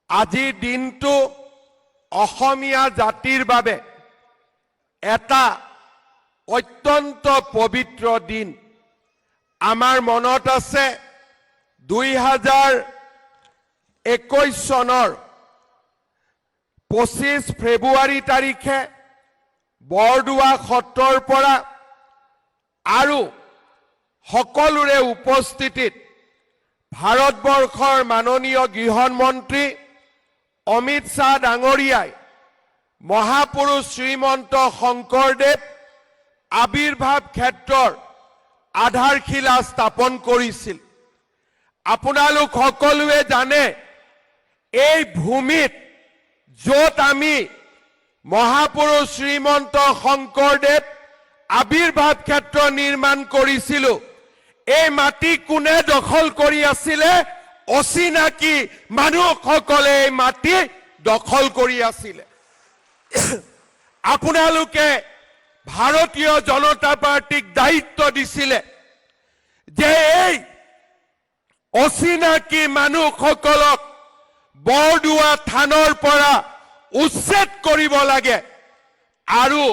আজিৰ দিনটো অসমীয়া জাতিৰ বাবে এটা অত্যন্ত পবিত্ৰ দিন। আমাৰ মনত আছে 2021 চনৰ 25 ফেব্ৰুৱাৰী তাৰিখে বৰদোৱা সত্ৰৰ পৰা আৰু সকলোৰে উপস্থিতিত ভাৰতবৰ্ষৰ মাননীয় গৃহমন্ত্ৰী অমিত শ্বাহ ডাঙৰীয়াই মহাপুৰুষ শ্ৰীমন্ত শংকৰদেৱ আবিৰ্ভাৱ ক্ষেত্ৰৰ আধাৰশিলা স্থাপন কৰিছিল। আপোনালোক সকলোৱে জানে এই ভূমিত য'ত আমি মহাপুৰুষ শ্ৰীমন্ত শংকৰদেৱ আবিৰ্ভাৱ ক্ষেত্ৰ নিৰ্মাণ কৰিছিলো, এই মাটি কোনে দখল কৰি আছিলে? অচিনাকি মানুহসকলে এই মাটি দখল কৰি আছিলে। আপোনালোকে ভাৰতীয় জনতা পাৰ্টিক দায়িত্ব দিছিলে যে এই অচিনাকি মানুহসকলক বৰদোৱা থানৰ পৰা উচ্ছেদ কৰিব লাগে আৰু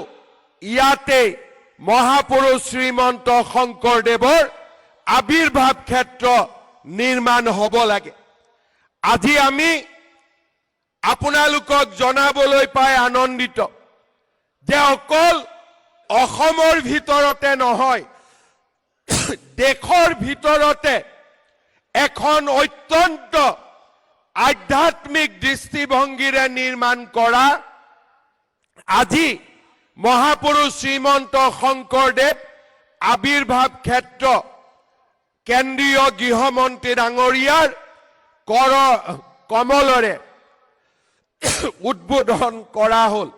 ইয়াতে মহাপুৰুষ শ্ৰীমন্ত শংকৰদেৱৰ আবিৰ্ভাৱ ক্ষেত্ৰ নিৰ্মাণ হ'ব লাগে। আজি আমি আপোনালোকক জনাবলৈ পাই আনন্দিত যে অকল অসমৰ ভিতৰতে নহয়, দেশৰ ভিতৰতে এখন অত্যন্ত আধ্যাত্মিক দৃষ্টিভংগীৰে নিৰ্মাণ কৰা আজি মহাপুৰুষ শ্ৰীমন্ত শংকৰদেৱ আবিৰ্ভাৱ ক্ষেত্ৰ কেন্দ্ৰীয় গৃহমন্ত্ৰী ডাঙৰীয়াৰ কমলৰে উদ্বোধন কৰা হ'ল।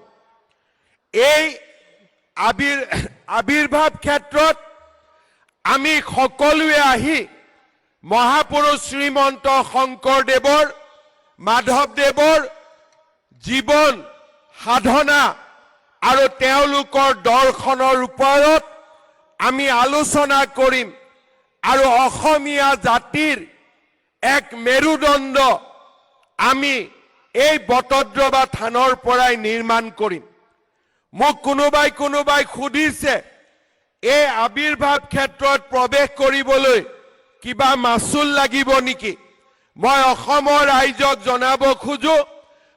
এই আবিৰ্ভাৱ ক্ষেত্ৰত আমি সকলোৱে আহি মহাপুৰুষ শ্ৰীমন্ত শংকৰদেৱৰ মাধৱদেৱৰ জীৱন সাধনা আৰু তেওঁলোকৰ দৰ্শনৰ ওপৰত আমি আলোচনা কৰিম আৰু অসমীয়া জাতিৰ এক মেৰুদণ্ড আমি এই বটদ্ৰৱা থানৰ পৰাই নিৰ্মাণ কৰিম। মোক কোনোবাই সুধিছে এই আবিৰ্ভাৱ ক্ষেত্ৰত প্ৰৱেশ কৰিবলৈ কিবা মাচুল লাগিব নেকি? মই অসমৰ ৰাইজক জনাব খোজো,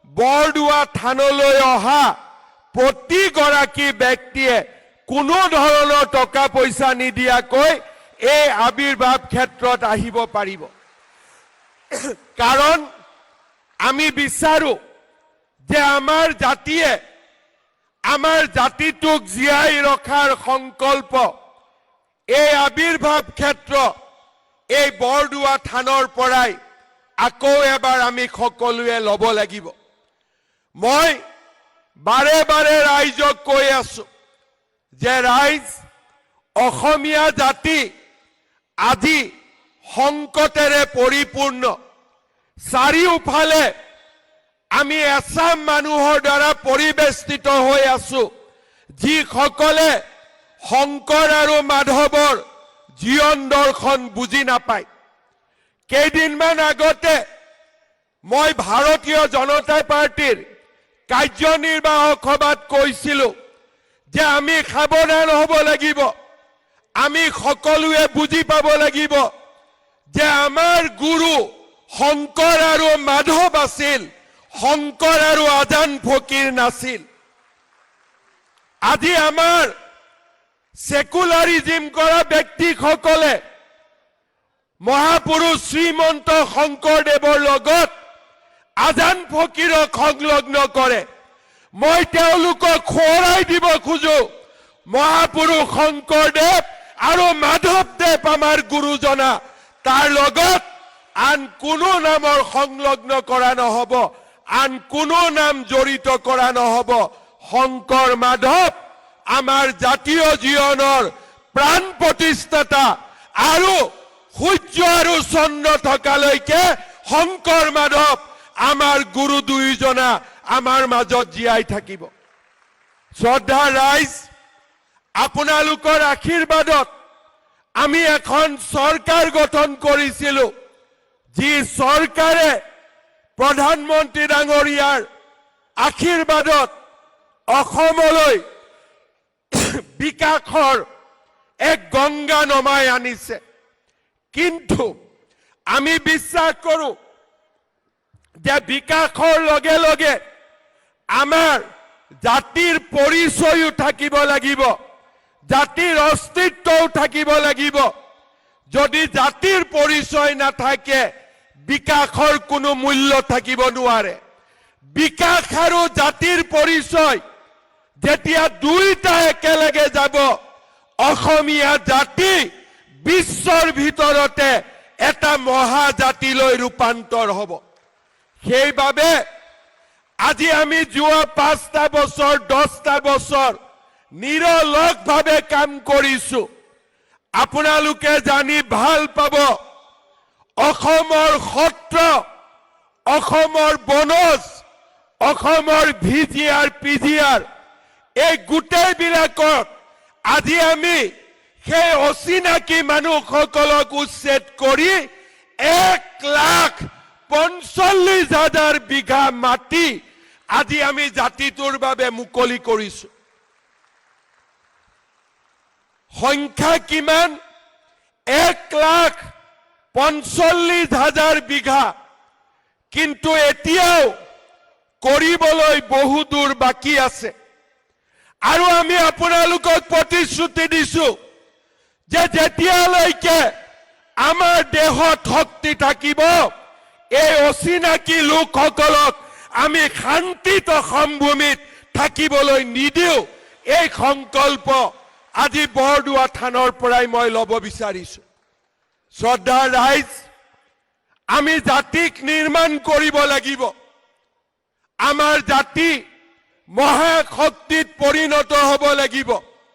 বৰদোৱা থানলৈ অহা প্ৰতিগৰাকী ব্যক্তিয়ে কোনো ধৰণৰ টকা পইচা নিদিয়াকৈ এই আবিৰ্ভাৱ ক্ষেত্ৰত আহিব পাৰিব। কাৰণ আমি বিচাৰো যে আমাৰ জাতিয়ে আমাৰ জাতিটোক জীয়াই ৰখাৰ সংকল্প এই আবিৰ্ভাৱ ক্ষেত্ৰ এই বৰদোৱা থানৰ পৰাই আকৌ এবাৰ আমি সকলোৱে ল'ব লাগিব। মই বাৰে বাৰে ৰাইজক কৈ আছো যে ৰাইজ, অসমীয়া জাতি আজি সংকটেৰে পৰিপূৰ্ণ। চাৰিওফালে আমি এচাম মানুহৰ দ্বাৰা পৰিবেষ্টিত হৈ আছো যিসকলে শংকৰ আৰু মাধৱৰ জীৱন দৰ্শন বুজি নাপায়। কেইদিনমান আগতে মই ভাৰতীয় জনতা পাৰ্টিৰ কাৰ্যনিৰ্বাহক সভাত কৈছিলো যে আমি সাৱধান হ'ব লাগিব। আমি সকলোৱে বুজি পাব লাগিব যে আমাৰ গুৰু শংকৰ আৰু মাধৱ আছিল, শংকৰ আৰু আজান ফকীৰ নাছিল। আজি আমাৰ সেকুলাৰিজিম কৰা ব্যক্তিসকলে মহাপুৰুষ শ্ৰীমন্ত শংকৰদেৱৰ লগত আজান ফকীৰক সংলগ্ন কৰে। মই তেওঁলোকক সোঁৱৰাই দিব খোজো, মহাপুৰুষ শংকৰদেৱ আৰু মাধৱদেৱ আমাৰ গুৰুজনা, তাৰ লগত আন কোনো নামৰ সংলগ্ন কৰা নহব, আন কোনো নাম জড়িত কৰা নহব। শংকৰ মাধৱ আমাৰ জাতীয় জীৱনৰ প্ৰাণ প্ৰতিষ্ঠাতা আৰু সূৰ্য আৰু চন্দ্ৰ থকালৈকে শংকৰ মাধৱ আমাৰ গুৰু দুয়োজনা আমাৰ মাজত জীয়াই থাকিব। শ্ৰদ্ধা ৰাইজ, আপোনালোকৰ আশীৰ্বাদত আমি এখন চৰকাৰ গঠন কৰিছিলো, যি চৰকাৰে প্ৰধানমন্ত্ৰী ডাঙৰীয়াৰ আশীৰ্বাদত অসমলৈ বিকাশৰ এক গংগা নমাই আনিছে। কিন্তু আমি বিশ্বাস কৰোঁ যে বিকাশৰ লগে লগে আমাৰ জাতিৰ পৰিচয়ও থাকিব লাগিব, জাতিৰ অস্তিত্বও থাকিব লাগিব। যদি জাতিৰ পৰিচয় নাথাকে বিকাশৰ কোনো মূল্য থাকিব নোৱাৰে। বিকাশ আৰু জাতিৰ পৰিচয় যেতিয়া দুইটা একেলগে যাব, অসমীয়া জাতি বিশ্বৰ ভিতৰতে এটা মহাজাতিলৈ ৰূপান্তৰ হ'ব। সেইবাবে আজি আমি যোৱা 5টা বছৰ 10টা বছৰ নিৰলসভাৱে কাম কৰিছো। আপোনালোকে জানি ভাল পাব, অসমৰ সত্ৰ, অসমৰ বনজ, অসমৰ ভিজিআৰ পিজিআৰ এই গোটেইবিলাকত আজি আমি সেই অচিনাকি মানুহসকলক উচ্ছেদ কৰি 1,45,000 বিঘা মাটি আজি আমি জাতিটোৰ বাবে মুকলি কৰিছো। সংখ্যা কিমান? 1,45,000 বিঘা। কিন্তু এতিয়াও কৰিবলৈ বহু দূৰ বাকী আছে। আৰু আমি আপোনালোকক প্ৰতিশ্ৰুতি দিছো যে যেতিয়ালৈকে আমাৰ দেহত শক্তি থাকিব, এই অচিনাকি লোকসকলক আমি শান্তিত অসম ভূমিত থাকিবলৈ নিদিওঁ। এই সংকল্প আজি বৰদোৱা থানৰ পৰাই মই ল'ব বিচাৰিছো। শ্ৰদ্ধাৰ ৰাইজ, আমি জাতিক নিৰ্মাণ কৰিব লাগিব। আমাৰ জাতি মহাশক্তিত পৰিণত হ'ব লাগিব।